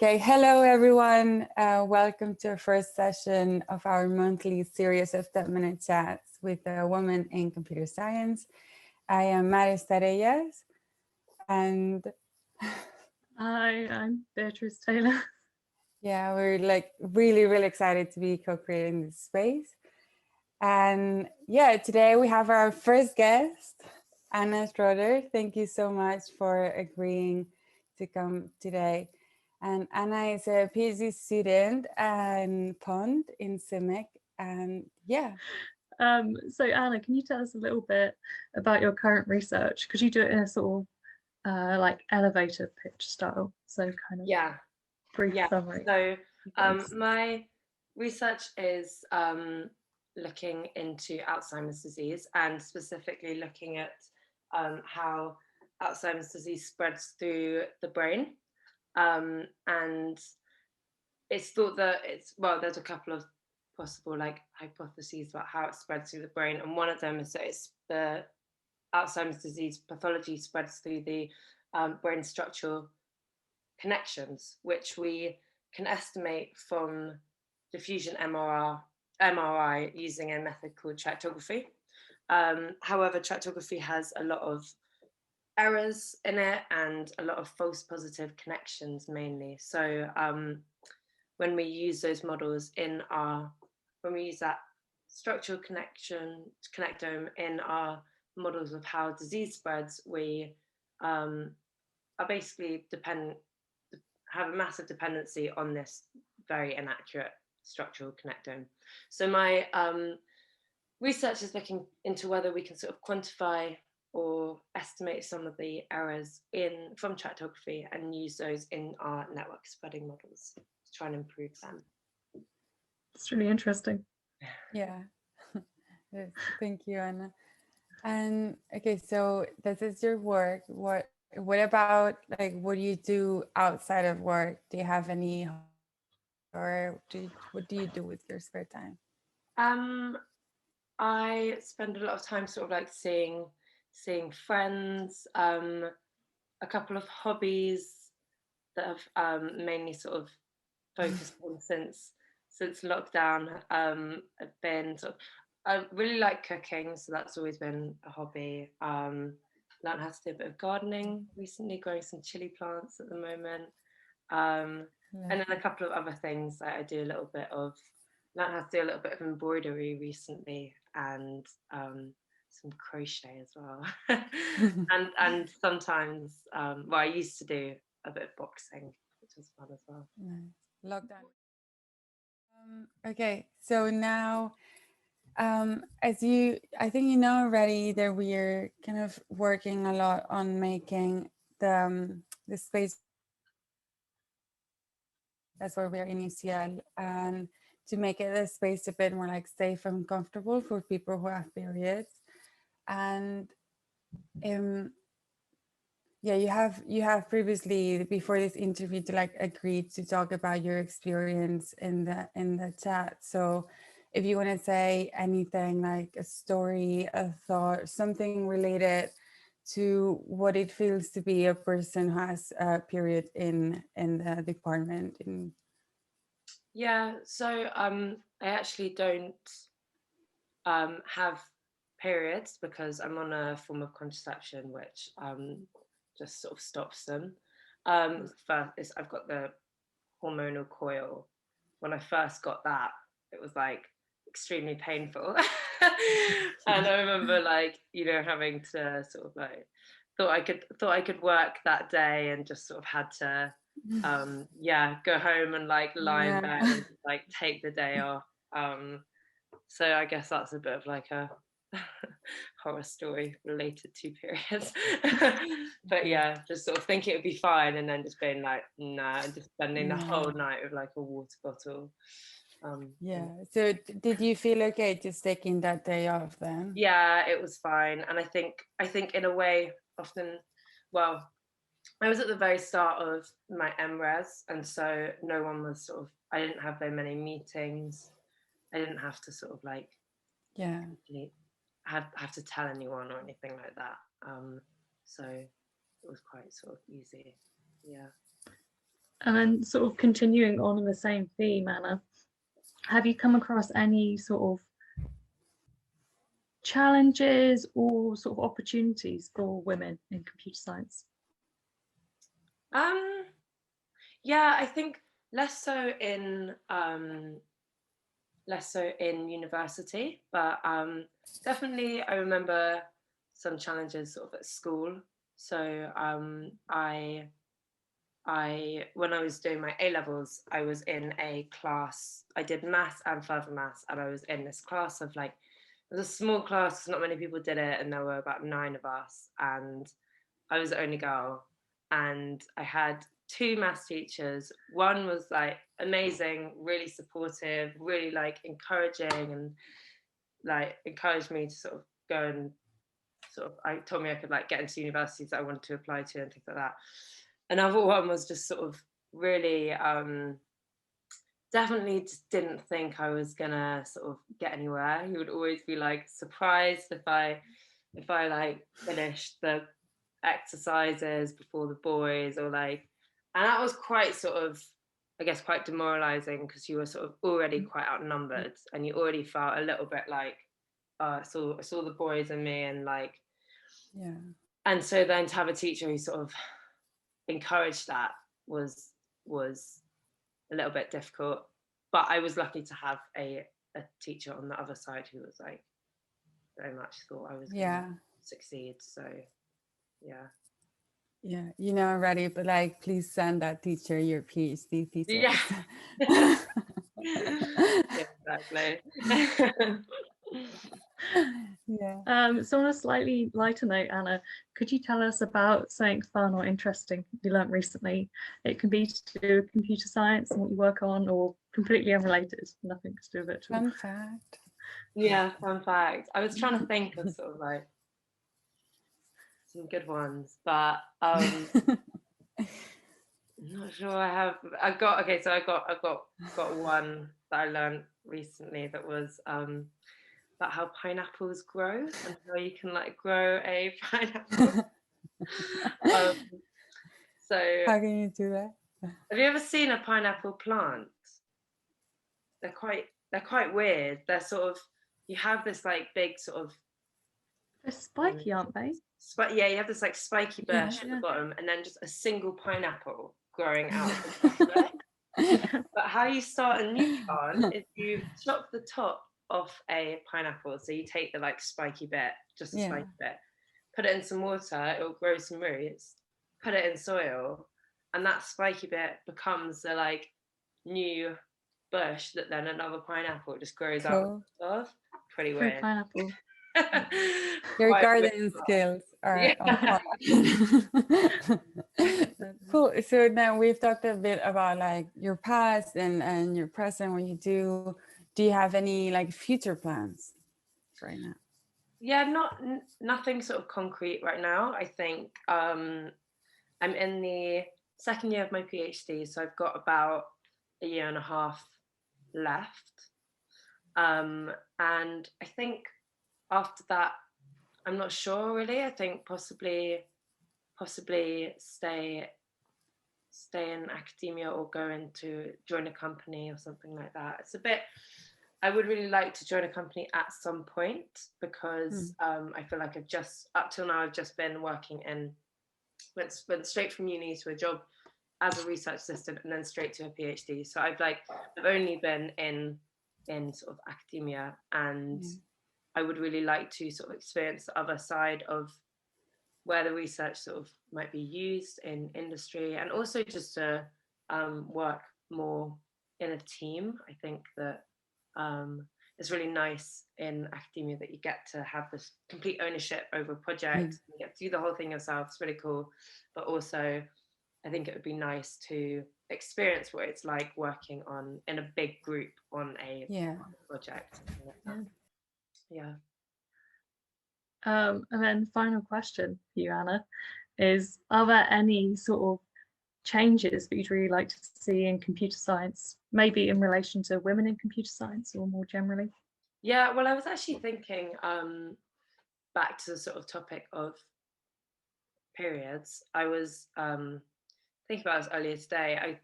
Okay, hello everyone. Welcome to our first session of our monthly series of 10-minute chats with a woman in computer science. I am Maris Tarellas, and Hi, I'm Beatrice Taylor. yeah, we're like really excited to be co-creating this space. And yeah, today we have our first guest, Anna Schroeder. Thank you so much for agreeing to come today. And Anna is a PhD student and POND in CIMIC. And yeah. So Anna, can you tell us a little bit about your current research? Could you do it in a sort of like elevator pitch style? So kind of brief summary. So my research is looking into Alzheimer's disease and specifically looking at how Alzheimer's disease spreads through the brain. And it's thought that there's a couple of possible hypotheses about how it spreads through the brain, and one of them is that it's the Alzheimer's disease pathology spreads through the brain structural connections, which we can estimate from diffusion MRI using a method called tractography. However, tractography has a lot of errors in it and a lot of false positive connections mainly. So when we use those models when we use that structural connectome in our models of how disease spreads, we are basically have a massive dependency on this very inaccurate structural connectome. So my research is looking into whether we can sort of quantify or estimate some of the errors from tractography and use those in our network spreading models to try and improve them. It's really interesting. Yeah. Yes, thank you, Anna. And okay, so this is your work. What about what do you do outside of work? Do you have any, or what do you do with your spare time? I spend a lot of time sort of seeing friends, a couple of hobbies that have mainly sort of focused on since lockdown. I've been I really like cooking, so that's always been a hobby. Learned how to do a bit of gardening recently, growing some chili plants at the moment. And then a couple of other things I do a little bit of. Learned how to do a little bit of embroidery recently, and some crochet as well. and sometimes, I used to do a bit of boxing, which was fun as well. Nice. Lockdown. Okay, so now, I think you know already that we're kind of working a lot on making the space. That's where we're in UCL, and to make it a space a bit more safe and comfortable for people who have periods. And yeah, you have previously, before this interview, to agreed to talk about your experience in the chat. So if you want to say anything, like a story, a thought, something related to what it feels to be a person who has a period in the department. Yeah, so I actually don't have periods because I'm on a form of contraception which just sort of stops them. First, I've got the hormonal coil. When I first got that, it was extremely painful. And I remember having to sort of thought I could work that day and just sort of had to go home and lie in bed and take the day off. So I guess that's a bit of a horror story related to periods. But yeah, just sort of thinking it would be fine and then just being nah, and just spending the whole night with a water bottle. So did you feel okay just taking that day off then? Yeah, it was fine. And I think in a way often, well, I was at the very start of my MRes, and so no one was I didn't have very many meetings. I didn't have to sort of have to tell anyone or anything like that. So it was quite sort of easy. Yeah. And then sort of continuing on in the same theme, Anna, have you come across any sort of challenges or sort of opportunities for women in computer science? Yeah, I think less so in university, but definitely I remember some challenges sort of at school. So I when I was doing my A levels, I was in a class. I did maths and further maths, and I was in this class of like, it was a small class, not many people did it, and there were about 9 of us, and I was the only girl, and I had 2 maths teachers. One was like amazing, really supportive, really like encouraging, and like encouraged me to sort of go and I told me I could like get into universities that I wanted to apply to and things like that. Another one was just sort of really definitely just didn't think I was gonna sort of get anywhere. He would always be like surprised if I like finished the exercises before the boys, or like, and that was quite sort of, I guess, quite demoralizing, because you were sort of already quite outnumbered and you already felt a little bit like, I saw the boys and me, and like, yeah. And so then to have a teacher who sort of encouraged that was a little bit difficult. But I was lucky to have a teacher on the other side who was like very much thought I was gonna succeed. So yeah. Yeah, you know already, but like, please send that teacher your PhD thesis. Yeah. Exactly. Yeah. So on a slightly lighter note, Anna, could you tell us about something fun or interesting you learnt recently? It can be to do with computer science and what you work on, or completely unrelated, nothing to do with it at all. Fun fact. Yeah, fun fact. I was trying to think of sort of like some good ones, but I'm not sure I got one that I learned recently that was about how pineapples grow and how you can like grow a pineapple. So how can you do that? have you ever seen a pineapple plant? They're quite weird. They're sort of, you have this like big sort of, they're spiky, aren't they? Yeah, you have this like spiky bush at the bottom, and then just a single pineapple growing out of the top of it. But how you start a new plant is you chop the top off a pineapple. So you take the like spiky bit, just a spiky bit, put it in some water, it will grow some roots, put it in soil, and that spiky bit becomes the like new bush that then another pineapple just grows out of. Pretty weird. Pineapple. Your garden skills are on cool. So now we've talked a bit about like your past and your present, what you do. Do you have any like future plans right now? Yeah, nothing sort of concrete right now. I think I'm in the second year of my PhD, so I've got about a year and a half left. And I think after that, I'm not sure really. I think possibly stay in academia or join a company or something like that. It's a bit, I would really like to join a company at some point, because I feel like up till now I've just been working went straight from uni to a job as a research assistant and then straight to a PhD. So I've only been in sort of academia, and I would really like to sort of experience the other side of where the research sort of might be used in industry, and also just to work more in a team. I think that it's really nice in academia that you get to have this complete ownership over a project. You get to do the whole thing yourself. It's really cool. But also, I think it would be nice to experience what it's like working in a big group on a project. Yeah. And then final question for you, Anna, is are there any sort of changes that you'd really like to see in computer science, maybe in relation to women in computer science or more generally? Yeah, well, I was actually thinking back to the sort of topic of periods. I was thinking about this earlier today.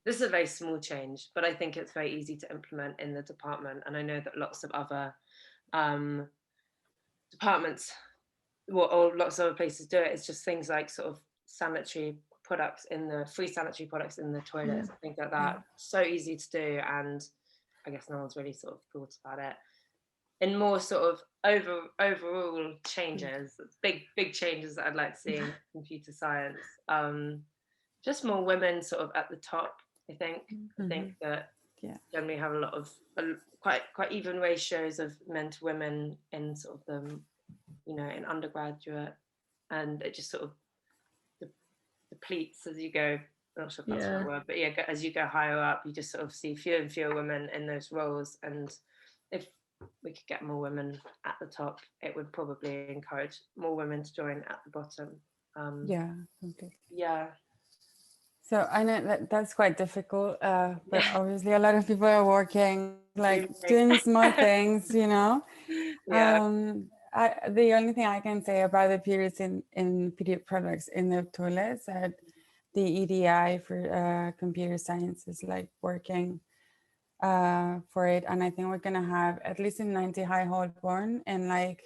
This is a very small change, but I think it's very easy to implement in the department. And I know that lots of other departments, or lots of other places do it. It's just things like sort of sanitary products free sanitary products in the toilets, things like that. So easy to do, and I guess no one's really sort of thought about it. In more sort of overall changes, big changes that I'd like to see in computer science, just more women sort of at the top. I think that generally have a lot of quite even ratios of men to women in sort of the, you know, in undergraduate, and it just sort of depletes as you go. I'm not sure if that's the right word, but yeah, as you go higher up, you just sort of see fewer and fewer women in those roles. And if we could get more women at the top, it would probably encourage more women to join at the bottom. Completely. Yeah. So I know that's quite difficult, but obviously a lot of people are working, like doing small things, you know. The only thing I can say about the periods in period products in the toilets, that the EDI for computer science is like working for it, and I think we're gonna have at least in 90 High Holborn, and like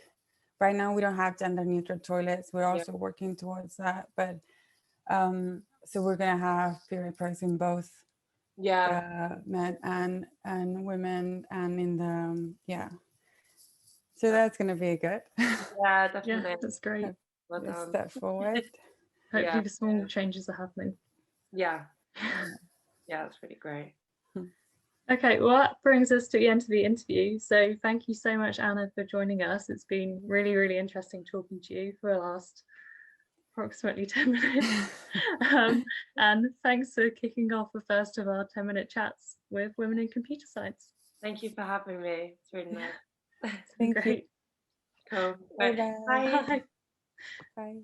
right now we don't have gender neutral toilets. We're also working towards that, but so we're gonna have period products in both men and women, and in the so that's gonna be good. Yeah, definitely. Yeah, that's great. Well step forward. Hopefully the small changes are happening. Yeah, that's really great. Okay, well, that brings us to the end of the interview. So thank you so much, Anna, for joining us. It's been really, really interesting talking to you for the last approximately 10 minutes. And thanks for kicking off the first of our 10-minute chats with women in computer science. Thank you for having me. It's really nice. Thank Great. you. Cool. Bye. Bye. Bye.